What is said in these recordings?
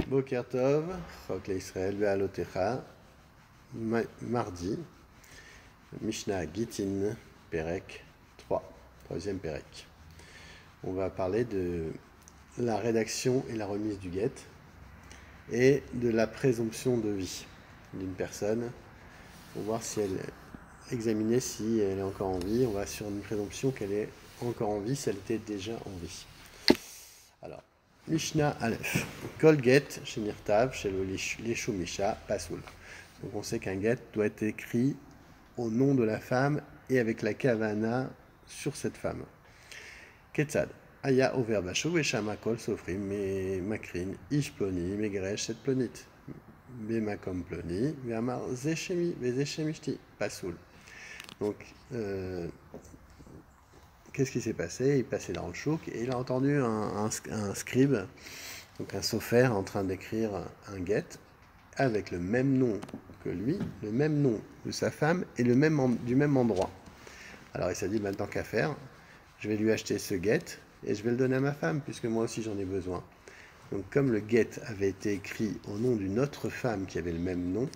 Boker Tov, Chok l'Israël, Ve'alotecha, mardi, Mishnah Gittin, Perek 3, troisième Perek. On va parler de la rédaction et la remise du guet et de la présomption de vie d'une personne pour voir si elle examiner si elle est encore en vie. On va sur une présomption qu'elle est encore en vie si elle était déjà en vie. Alors, Mishnah Aleph. Kol get shenirtav shelo leshu misha pasoul. Donc on sait qu'un get doit être écrit au nom de la femme et avec la kavana sur cette femme. Ketzad. Aya over bashu veshama kol sofrim me makrin ish ploni megresh set plonit. Bemakom ploni ve'amar zeshemi vezeshemishti pasoul. Donc, qu'est-ce qui s'est passé? Il passait dans le chouk et il a entendu un scribe, donc un sophère, en train d'écrire un get avec le même nom que lui, le même nom de sa femme et du même endroit. Alors il s'est dit, maintenant qu'à faire, je vais lui acheter ce get et je vais le donner à ma femme puisque moi aussi j'en ai besoin. Donc comme le get avait été écrit au nom d'une autre femme qui avait le même nom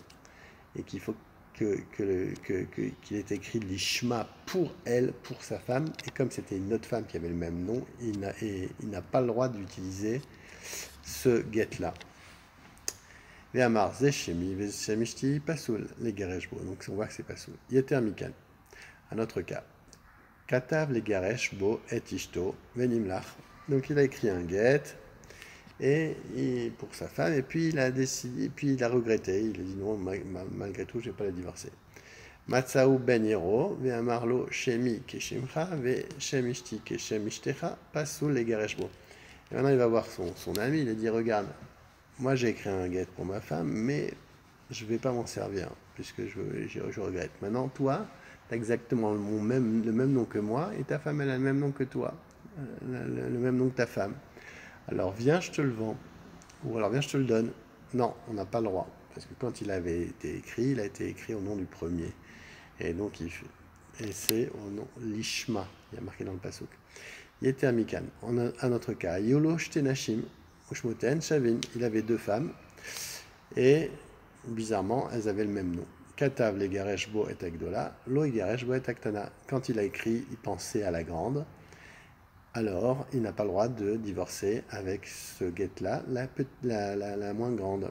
et qu'il faut qu'il est écrit l'ishma pour elle, pour sa femme, et comme c'était une autre femme qui avait le même nom, il n'a pas le droit d'utiliser ce get-là. Ve'amar zeshemi vezeshemishti pasoul, les gareshbo. Donc on voit que c'est pasoul. Yeter mikan. Un autre cas. Katav les gareshbo et ishto venimlach. Donc il a écrit un get pour sa femme, et puis il a décidé, puis il a regretté, il a dit non, malgré tout, je ne vais pas la divorcer. Matsaou ben yero, ve'amarlo shemi keshimcha, ve'shemishti keshemishtecha, pasoul les gareshbo. Et maintenant il va voir son ami, il a dit, regarde, moi j'ai écrit un get pour ma femme, mais je ne vais pas m'en servir, puisque je regrette. Maintenant, toi, tu as exactement le même nom que moi, et ta femme elle a le même nom que toi, le même nom que ta femme. Alors viens, je te le vends. Ou alors viens, je te le donne. Non, on n'a pas le droit. Parce que quand il avait été écrit, il a été écrit au nom du premier. Et donc, c'est au nom l'Ishma. Il y a marqué dans le pasuk. Yeter mikan. Un autre cas. Yolo shtenashim. Ushmoten shavin. Il avait deux femmes. Et bizarrement, elles avaient le même nom. Katav le garesh bo et agdola. Lo garesh bo et aktana. Quand il a écrit, il pensait à la grande. Alors, il n'a pas le droit de divorcer avec ce get-là, la moins grande.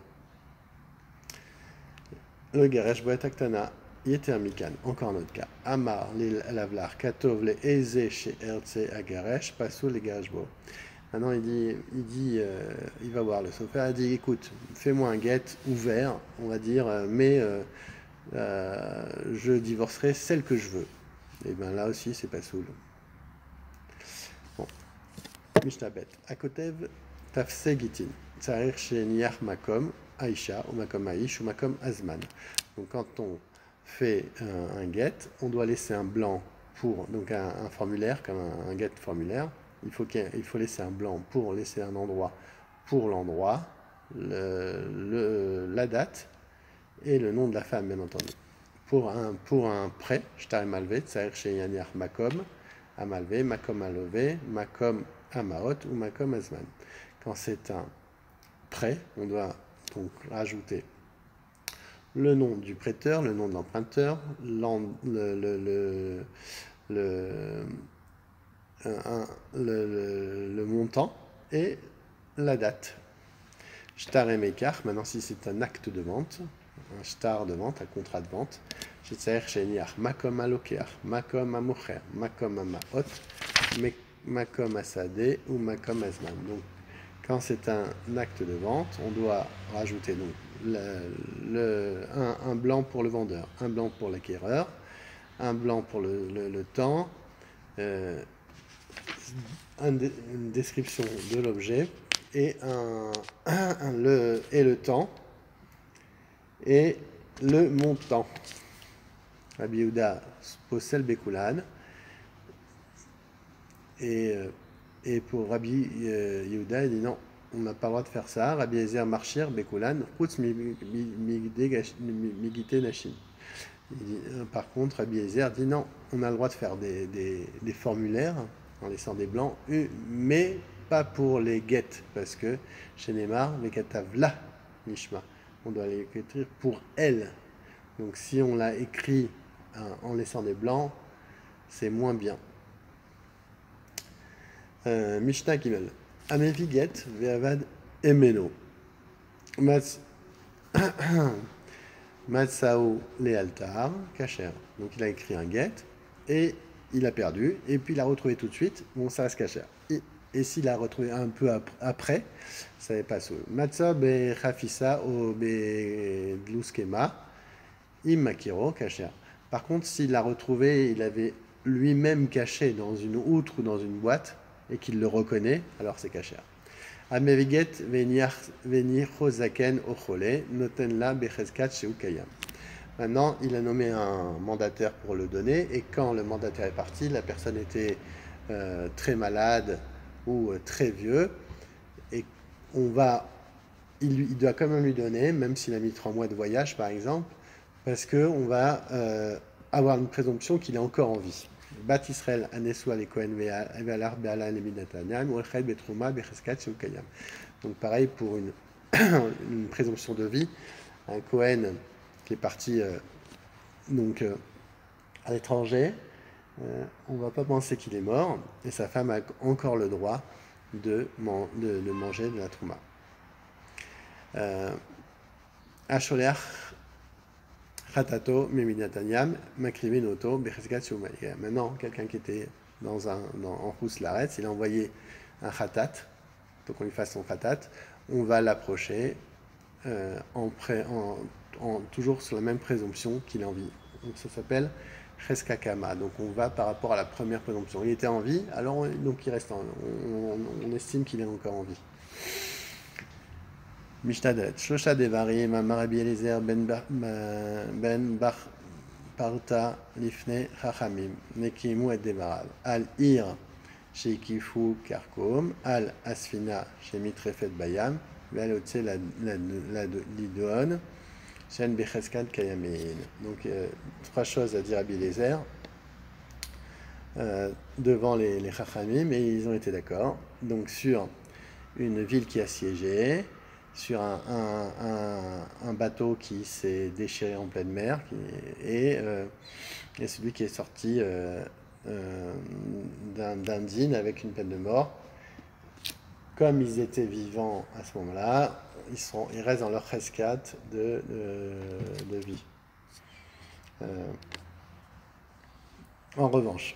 Le Geresh Boet Aktana, Yeter Mikan, encore un autre cas. Amar, Lavlar, Katov, le Eze, chez Ertze, Agaresh, Passou, les Geresh Bo. Maintenant, il va voir le sophère, il dit, écoute, fais-moi un get ouvert, on va dire, mais je divorcerai celle que je veux. Et bien là aussi, c'est Passoul. Mishnabet. Akotev tafse gitin. Tsarir sheniach makom aisha ou makom aish ou makom azman. Donc quand on fait un get, on doit laisser un blanc pour donc un formulaire comme un get formulaire. Il faut laisser un blanc pour laisser un endroit pour l'endroit, la date et le nom de la femme bien entendu. Pour un prêt, shtar malvé, tsarir sheniach makom amalvé, makom alové, makom Amaot ou Makom Azman. Quand c'est un prêt, on doit donc rajouter le nom du prêteur, le nom de l'emprunteur, le montant et la date. Shtar et Mekar, maintenant si c'est un acte de vente, un shtar de vente, un contrat de vente, Shetzaer Sheniach, Makom Alokeach, Makom Amocher, Makom Amaot, Makom Asadeh ou Makom Azman. Donc, quand c'est un acte de vente, on doit rajouter donc un blanc pour le vendeur, un blanc pour l'acquéreur, un blanc pour le temps, une description de l'objet et le temps et le montant. Rabbi Yehuda possède Bekulan. Et pour Rabbi Yehuda, il dit non, on n'a pas le droit de faire ça. Rabbi Ezer Marchir, Bekulan, Chutz Migite Nashim. Par contre, Rabbi Ezer dit non, on a le droit de faire des formulaires en laissant des blancs, mais pas pour les get, parce que chez Neymar, les katavla mishma, on doit les écrire pour elle. Donc si on l'a écrit en laissant des blancs, c'est moins bien. Mishnah Gimel. Ameviget ve'avad emeno. Matsao lealtar kacher. Donc il a écrit un get et il a perdu et puis il a retrouvé tout de suite. Bon, ça reste kacher. Et s'il a retrouvé un peu après, ça n'est pas sous. Matsa be chafisa o be dluskema immakiro kacher. Par contre, s'il l'a retrouvé, il avait lui-même caché dans une outre ou dans une boîte et qu'il le reconnaît, alors c'est kacher. Ameviget venir zaken ochole notenla becheskat sheu kayam. Maintenant, il a nommé un mandataire pour le donner, et quand le mandataire est parti, la personne était très malade ou très vieux, et il doit quand même lui donner, même s'il a mis 3 mois de voyage par exemple, parce qu'on va avoir une présomption qu'il est encore en vie. Bat Israël anesua les Kohen ve'alar be'ala leminatanyam u'echel betruma becheskat sheu kayam. Donc pareil pour une présomption de vie, un Kohen qui est parti à l'étranger, on ne va pas penser qu'il est mort, et sa femme a encore le droit de manger de la trouma. Asholeach Khatato Meminatanyam Makrivinoto Becheskat Sheu Kayam. Maintenant, quelqu'un qui était en Rousse Laretz, il a envoyé un khatat, donc on lui fasse son khatat, on va l'approcher toujours sur la même présomption qu'il est en vie. Donc ça s'appelle Cheskakama. Donc on va par rapport à la première présomption. Il était en vie, alors donc il reste on estime qu'il est encore en vie. Mishnah Shlosha Devarim Amar Rabbi Eliezer ben Bar Parta Lifne Chachamim Nekimu et Devarav Al Ir Sheikifu Karkom Al Asfina Shemitrefet Bayam Ve'al Otse la Lidon Shen Becheskat Kayamin. Donc 3 choses à dire à Rabbi Eliezer devant les Chachamim, et ils ont été d'accord. Donc sur une ville qui est assiégée, sur un bateau qui s'est déchiré en pleine mer, et celui qui est sorti d'un dîne avec une peine de mort. Comme ils étaient vivants à ce moment-là, ils restent dans leur cheskat de vie. En revanche,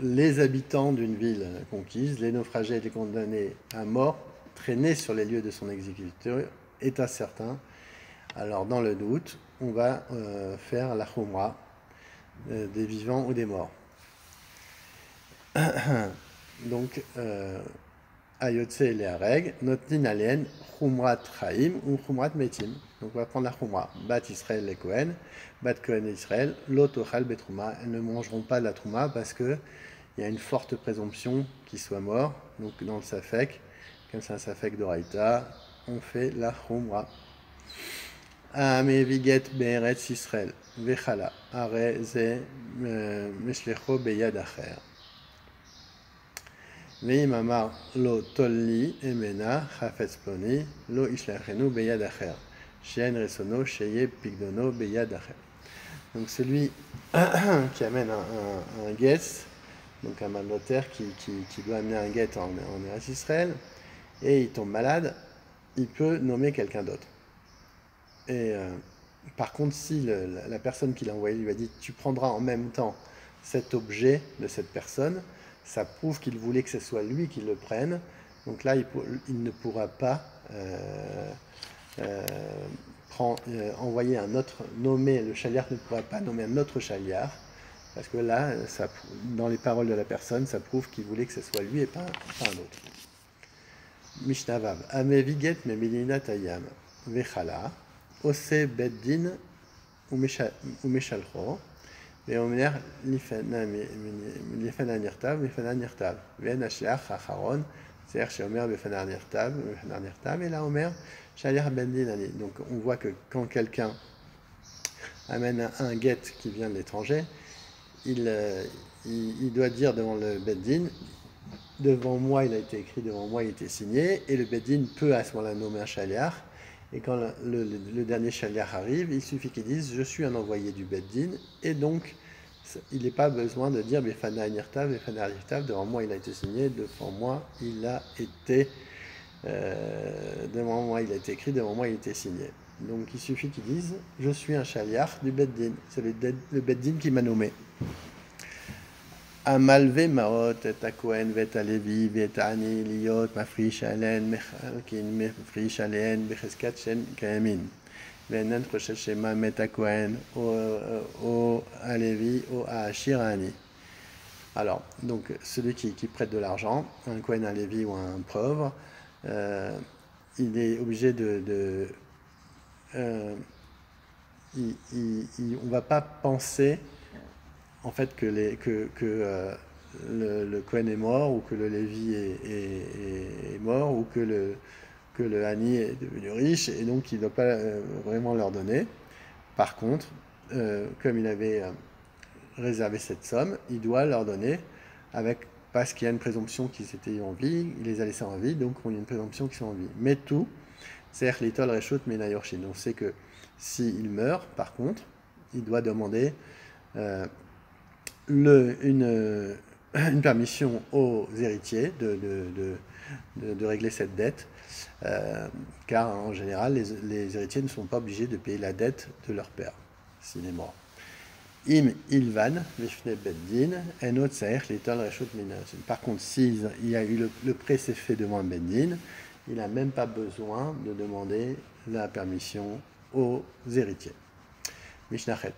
les habitants d'une ville conquise, les naufragés et les condamnés à mort, traînés sur les lieux de son exécution, est incertain. Alors, dans le doute, on va faire la khumra des vivants ou des morts. Donc, Ayotse et Lehareg, Notnin Alien, Khumrat Chaim ou Khumrat Metim. Donc, on va prendre la khumra. Bat Israël les Kohen, Bat Kohen et Israël, Lotochal Betrouma. Elles ne mangeront pas de la trouma parce qu'il y a une forte présomption qu'ils soient morts. Donc, dans le Safek, comme c'est un Safek d'Oraïta, on fait la khumra. Ameviget Be'eretz Israël, Vechala, Are Ze Meshlecho Beyad Acher. Veim amar lo tolli emena chafetz ploni lo ishlachenu beyad acher she'en resono sheye pigdono beyad acher. Donc celui qui amène un guet, donc un mandataire qui doit amener un guet en Eretz Israël, et il tombe malade, il peut nommer quelqu'un d'autre. Et par contre, si la personne qui l'a envoyé lui a dit tu prendras en même temps cet objet de cette personne, ça prouve qu'il voulait que ce soit lui qui le prenne. Donc là, il ne pourra pas envoyer un autre, le chaliar ne pourra pas nommer un autre chaliar, parce que là, dans les paroles de la personne, ça prouve qu'il voulait que ce soit lui et pas un autre. Mishnah Vav. Ameviget me milina tayam vechala ose beddin umeshalcho. ואומר לפנה נכתב, בפנה נכתב. ואין השליח האחרון c'est-à-dire שאומר בפנה נכתב, בפנה נכתב, אלא אומר שליח בן דין אני. Donc on voit que quand quelqu'un amène un guet qui vient de l'étranger, il doit dire devant le beddin devant moi il a été écrit, devant moi il a été signé, et le Beddin peut à ce moment-là nommer un shaliach. Et quand le dernier shaliach arrive, il suffit qu'il dise je suis un envoyé du Beddin, et donc il n'est pas besoin de dire Befana Nirtav, Befana Nirtav, devant moi il a été signé, devant moi il a été devant moi il a été écrit, devant moi il a été signé. Donc il suffit qu'ils disent je suis un shaliach du Beddin, c'est le Beddin qui m'a nommé. Amalve maot et akohen vet alevi vet ani liot mafrish alen mechalkin mafrish alen becheskat shen kayamin venan choshet shema met akohen o alevi o ashirani. Alors, donc, celui qui prête de l'argent, un Kohen, un Lévi ou un pauvre, il est obligé on ne va pas penser en fait que le Kohen est mort ou que le Lévi est mort ou que le Hani est devenu riche et donc il ne doit pas vraiment leur donner. Par contre, comme il avait réservé cette somme, il doit leur donner parce qu'il y a une présomption qu'ils étaient en vie, il les a laissés en vie, donc il y a une présomption qu'ils sont en vie. Mais tout, c'est l'itol reshut menayorshin. On sait que s'il meurt, par contre, il doit demander une permission aux héritiers de régler cette dette, car en général, les héritiers ne sont pas obligés de payer la dette de leur père s'il est mort. Im ilvan, mifne beddin, enot saer litol reshut minasin. Par contre, s'il y a eu le prêt s'est fait devant un beddin, il n'a même pas besoin de demander la permission aux héritiers. Mishnachet.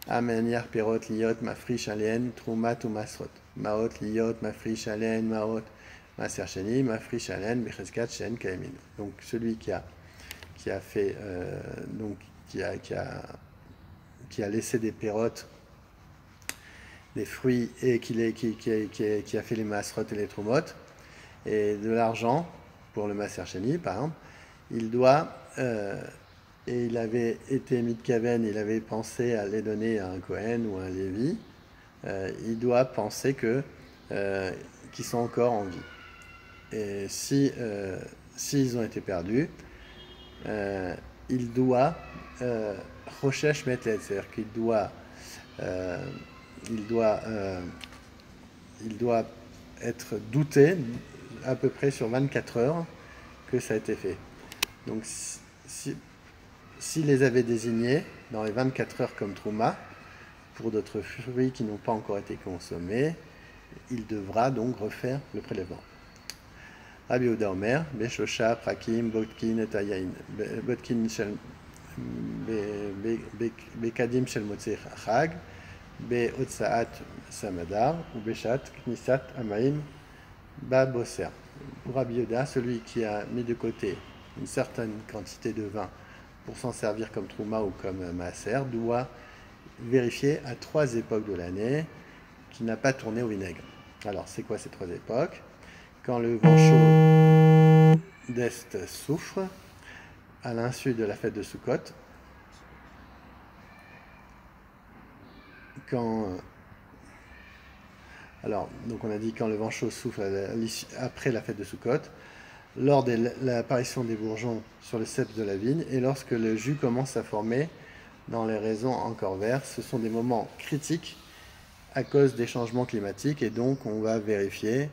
Ameniar perot liot mafrish alen trumat ou masrot. Maot liot mafrish alen maot maser sheni mafrish alen becheskat shen kaemin. Donc celui qui a fait donc qui a laissé des pérotes, des fruits et qui a fait les masrot et les trumot et de l'argent pour le maser sheni par exemple, il doit et il avait été mitkaven, il avait pensé à les donner à un Kohen ou à un Lévi, il doit penser qu'ils sont encore en vie. Et s'ils ont été perdus, il doit Rochesh Metlet, c'est-à-dire qu'il doit être douté à peu près sur 24 heures que ça a été fait. Donc s'il les avait désignés dans les 24 heures comme Trouma, pour d'autres fruits qui n'ont pas encore été consommés, il devra donc refaire le prélèvement. Rabbi Yehuda Omer, Beshosha, Prakim, Botkin et Ayayin. Botkin shel Bekadim shel Motzei Chag, Beotsaat Samadar, ou Beshat, Knisat Amaim, Baboser. Pour Rabbi Yehuda, celui qui a mis de côté une certaine quantité de vin pour s'en servir comme Trouma ou comme Maaser, doit vérifier à 3 époques de l'année qu'il n'a pas tourné au vinaigre. Alors, c'est quoi ces 3 époques? Quand le vent chaud d'Est souffre, à l'insu de la fête de Sukkot, alors, donc on a dit quand le vent chaud souffle après la fête de Sukkot, lors de l'apparition des bourgeons sur le cep de la vigne et lorsque le jus commence à former dans les raisins encore verts, ce sont des moments critiques à cause des changements climatiques et donc on va vérifier